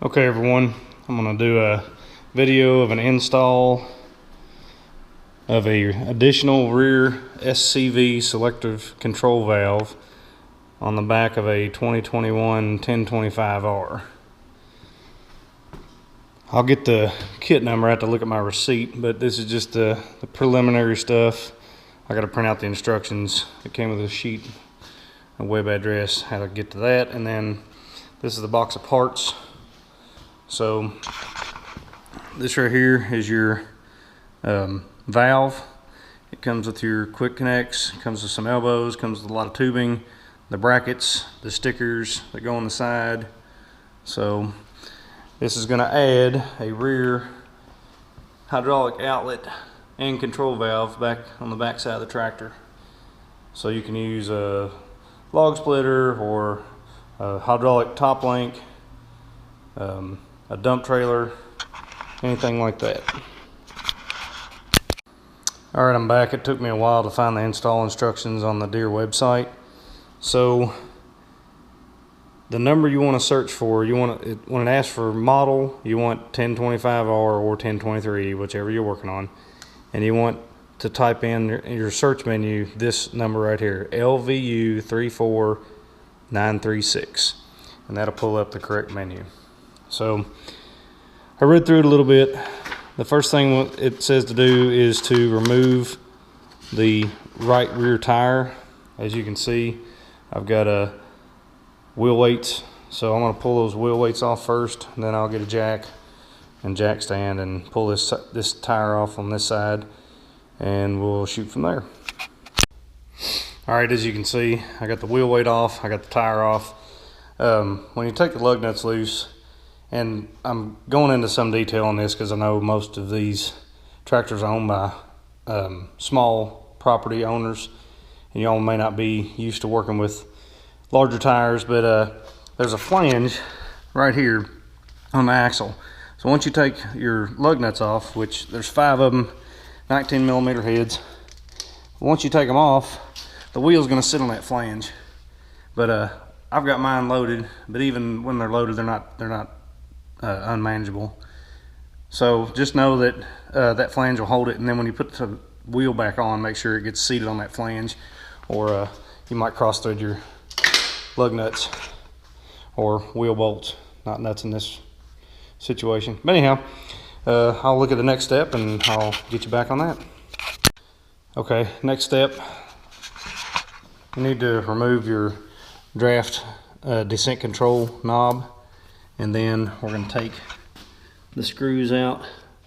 Okay everyone, I'm going to do a video of an install of a additional rear SCV selective control valve on the back of a 2021 1025R. I'll get the kit number. I have to look at my receipt, but this is just the preliminary stuff. I got to print out the instructions. It came with a sheet, a web address, how to get to that, and then this is the box of parts. So this right here is your valve. It comes with your quick connects, comes with some elbows, comes with a lot of tubing, the brackets, the stickers that go on the side. So this is going to add a rear hydraulic outlet and control valve back on the back side of the tractor. So you can use a log splitter or a hydraulic top link, a dump trailer, anything like that. Alright, I'm back. It took me a while to find the install instructions on the Deere website. So the number you want to search for, when it asks for model, you want 1025R or 1023, whichever you're working on, and you want to type in your search menu this number right here, LVU 34936, and that'll pull up the correct menu. So I read through it a little bit. The first thing it says to do is to remove the right rear tire. As you can see, I've got a wheel weights, so I'm going to pull those wheel weights off first, and then I'll get a jack and jack stand and pull this tire off on this side, and we'll shoot from there. Alright, as you can see, I got the wheel weight off, I got the tire off. When you take the lug nuts loose, and I'm going into some detail on this because I know most of these tractors are owned by small property owners, and y'all may not be used to working with larger tires, but there's a flange right here on the axle. So once you take your lug nuts off, which there's 5 of them, 19 millimeter heads, once you take them off, the wheel's going to sit on that flange. But I've got mine loaded, but even when they're loaded, they're not unmanageable. So just know that that flange will hold it, and then when you put the wheel back on, make sure it gets seated on that flange, or you might cross thread your lug nuts or wheel bolts. Not nuts in this situation, but anyhow, I'll look at the next step and I'll get you back on that. Okay, next step, you need to remove your draft descent control knob, and then we're going to take the screws out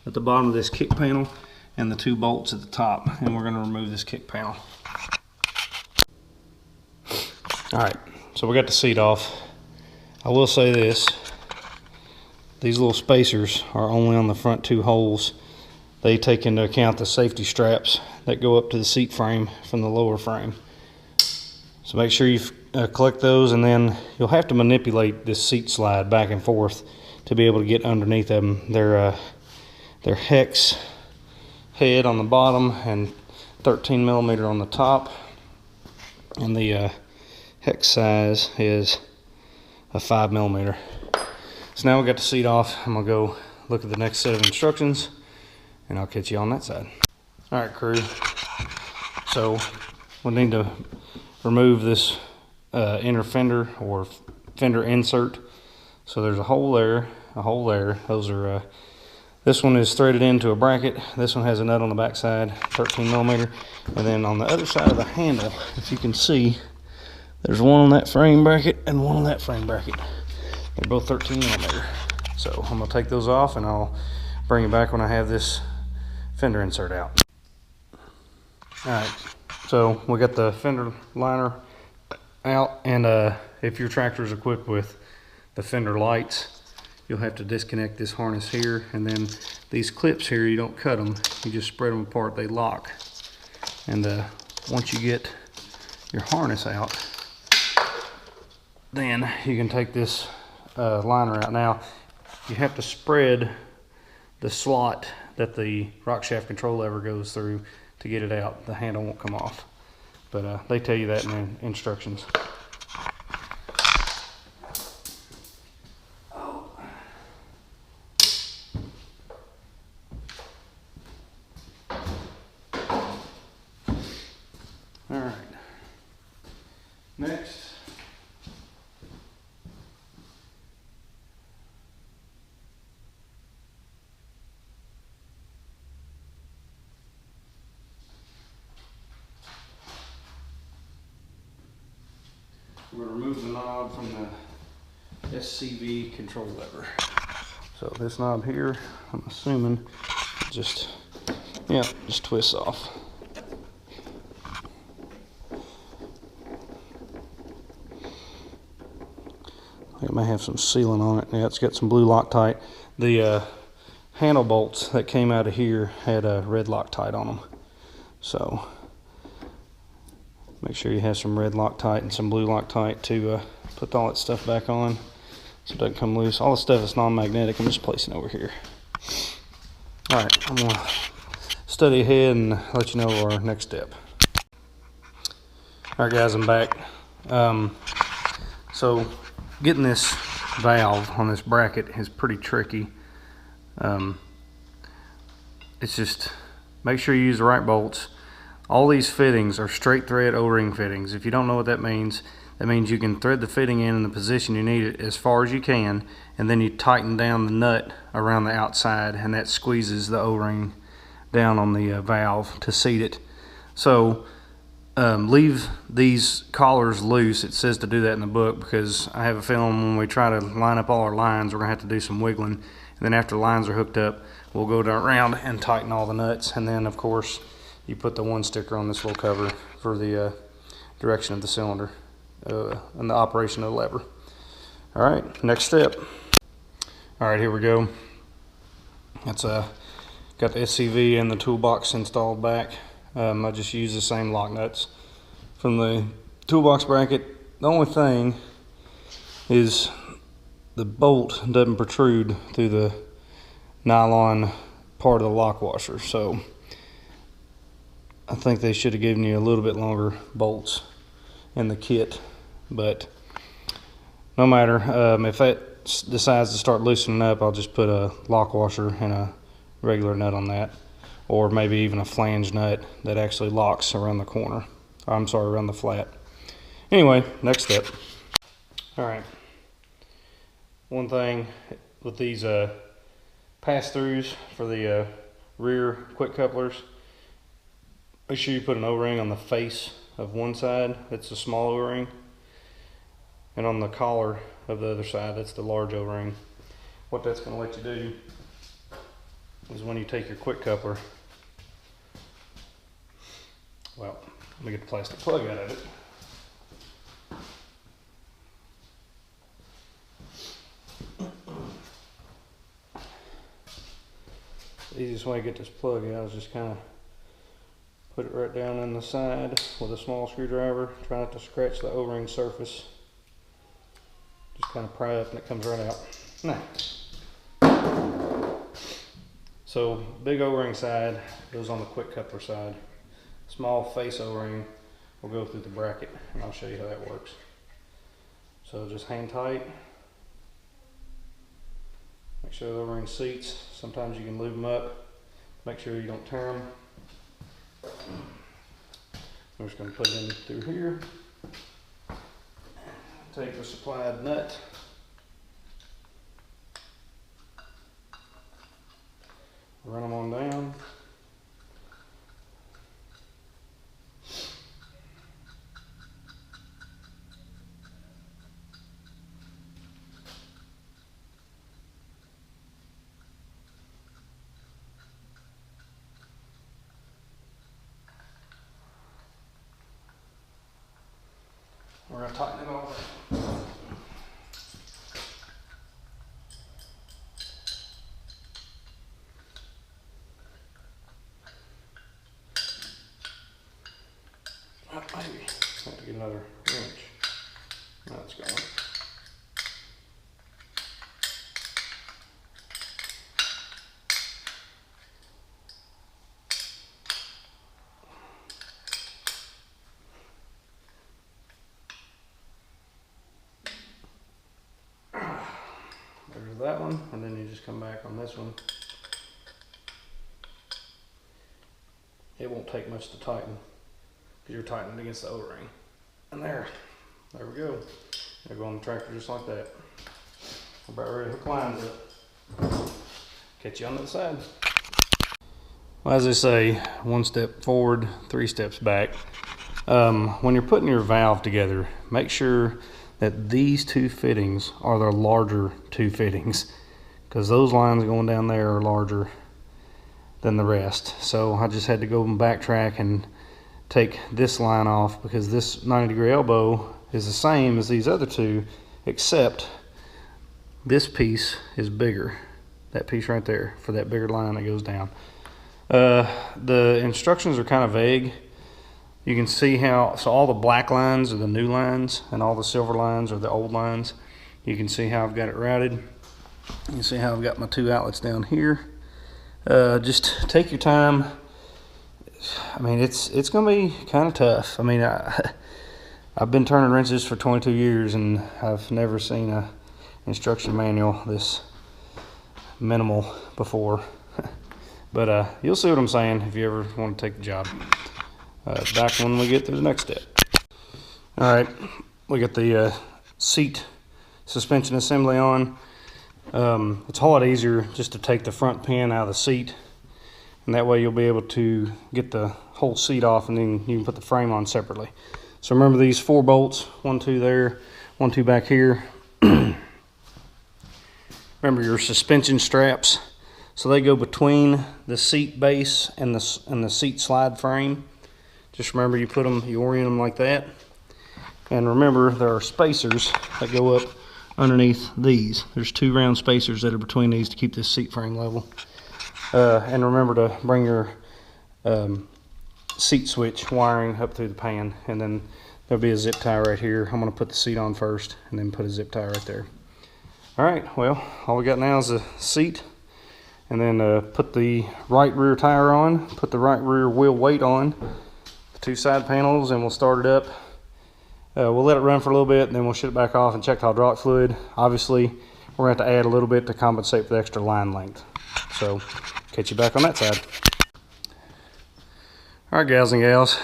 at the bottom of this kick panel and the 2 bolts at the top, and we're going to remove this kick panel. Alright, so we got the seat off. I will say this, these little spacers are only on the front 2 holes. They take into account the safety straps that go up to the seat frame from the lower frame. So make sure you collect those, and then you'll have to manipulate this seat slide back and forth to be able to get underneath them. They're hex head on the bottom and 13 millimeter on the top, and the hex size is a 5 millimeter. So now we got the seat off. I'm gonna go look at the next set of instructions, and I'll catch you on that side. All right, crew. So we need to remove this inner fender or fender insert. So there's a hole there, a hole there. Those are this one is threaded into a bracket. This one has a nut on the back side, 13 millimeter, and then on the other side of the handle, if you can see, there's one on that frame bracket and one on that frame bracket. They're both 13 millimeter. So I'm gonna take those off, and I'll bring it back when I have this fender insert out. All right, so we got the fender liner out, and if your tractor is equipped with the fender lights, you'll have to disconnect this harness here, and then these clips here, you don't cut them, you just spread them apart, they lock. And once you get your harness out, then you can take this liner out. Now you have to spread the slot that the rock shaft control lever goes through to get it out. The handle won't come off, but they tell you that in the instructions. next. We're going to remove the knob from the SCV control lever. So this knob here, I'm assuming, just twists off. It may have some sealant on it. Yeah, it's got some blue Loctite. The handle bolts that came out of here had a red Loctite on them. So make sure you have some red Loctite and some blue Loctite to put all that stuff back on so it doesn't come loose. All the stuff is non-magnetic. I'm just placing over here. Alright, I'm going to study ahead and let you know our next step. Alright guys, I'm back. So getting this valve on this bracket is pretty tricky. It's just make sure you use the right bolts. All these fittings are straight thread O-ring fittings. If you don't know what that means you can thread the fitting in the position you need it as far as you can, and then you tighten down the nut around the outside, and that squeezes the O-ring down on the valve to seat it. So leave these collars loose. It says to do that in the book, because I have a feeling when we try to line up all our lines, we're going to have to do some wiggling. And then after the lines are hooked up, we'll go around and tighten all the nuts. And then, of course, you put the one sticker on this little cover for the direction of the cylinder and the operation of the lever. All right, next step. All right, here we go. It's got the SCV and the toolbox installed back. I just use the same lock nuts from the toolbox bracket. The only thing is the bolt doesn't protrude through the nylon part of the lock washer, so I think they should have given you a little bit longer bolts in the kit, but no matter. If that decides to start loosening up, I'll just put a lock washer and a regular nut on that, or maybe even a flange nut that actually locks around the corner. I'm sorry, around the flat. Anyway, next step. All right. One thing with these pass-throughs for the rear quick couplers, make sure you put an O-ring on the face of one side. That's the small O-ring, and on the collar of the other side, that's the large O-ring. What that's going to let you do is when you take your quick coupler, well, let me get the plastic plug out of it. The easiest way to get this plug out is just kind of put it right down in the side with a small screwdriver. Try not to scratch the O-ring surface. Just kind of pry up and it comes right out. Now, so big O-ring side goes on the quick coupler side. Small face O-ring will go through the bracket, and I'll show you how that works. So just hang tight. Make sure the O-ring seats. Sometimes you can lube them up. Make sure you don't tear them. I'm just going to put it in through here. Take the supplied nut. Run them on down. We're going to tighten it over. Maybe have to get another wrench. That's going. There's that one, and then you just come back on this one. It won't take much to tighten, because you're tightening against the O-ring. And there, There we go. They go on the tractor just like that. We're about ready to hook lines up. Catch you on the other side. Well, as they say, 1 step forward, 3 steps back. When you're putting your valve together, make sure that these 2 fittings are the larger 2 fittings, because those lines going down there are larger than the rest. So I just had to go and backtrack and take this line off, because this 90-degree elbow is the same as these other 2, except this piece is bigger. That piece right there, for that bigger line that goes down. The instructions are kind of vague. You can see how, so all the black lines are the new lines and all the silver lines are the old lines. You can see how I've got it routed. You can see how I've got my 2 outlets down here. Just take your time. I mean, it's gonna be kind of tough. I mean, I've been turning wrenches for 22 years and I've never seen a instruction manual this minimal before. But you'll see what I'm saying if you ever want to take the job. Back when we get to the next step. All right, we got the seat suspension assembly on. It's a lot easier just to take the front pin out of the seat, and that way you'll be able to get the whole seat off, and then you can put the frame on separately. So remember these 4 bolts, 1, 2 there, 1, 2 back here. Remember your suspension straps. So they go between the seat base and the seat slide frame. Just remember you put them, you orient them like that. And remember there are spacers that go up underneath these. There's 2 round spacers that are between these to keep this seat frame level. And remember to bring your seat switch wiring up through the pan, and then there'll be a zip tie right here. I'm gonna put the seat on first and then put a zip tie right there. All right, well, all we got now is a seat, and then put the right rear tire on, put the right rear wheel weight on, the 2 side panels, and we'll start it up. We'll let it run for a little bit, and then we'll shut it back off and check the hydraulic fluid. Obviously, we're going to have to add a little bit to compensate for the extra line length. So, catch you back on that side. All right, gals and gals,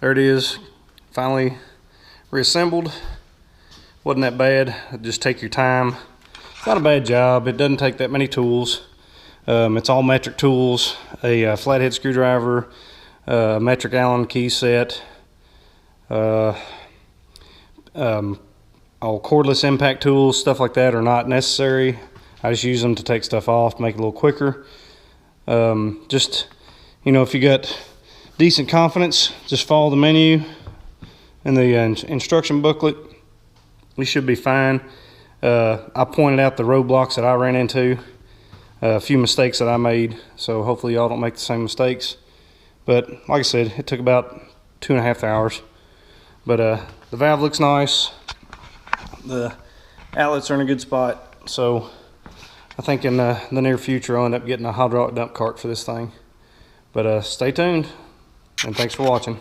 there it is, finally reassembled. Wasn't that bad. Just take your time. It's not a bad job. It doesn't take that many tools. It's all metric tools, a flathead screwdriver, a metric Allen key set, all cordless impact tools, stuff like that are not necessary. I just use them to take stuff off, to make it a little quicker. Just, you know, if you got decent confidence, just follow the menu and the instruction booklet. You should be fine. I pointed out the roadblocks that I ran into, a few mistakes that I made, so hopefully y'all don't make the same mistakes. But like I said, it took about 2.5 hours. But the valve looks nice. The outlets are in a good spot. So I think in the near future I'll end up getting a hydraulic dump cart for this thing. But stay tuned, and thanks for watching.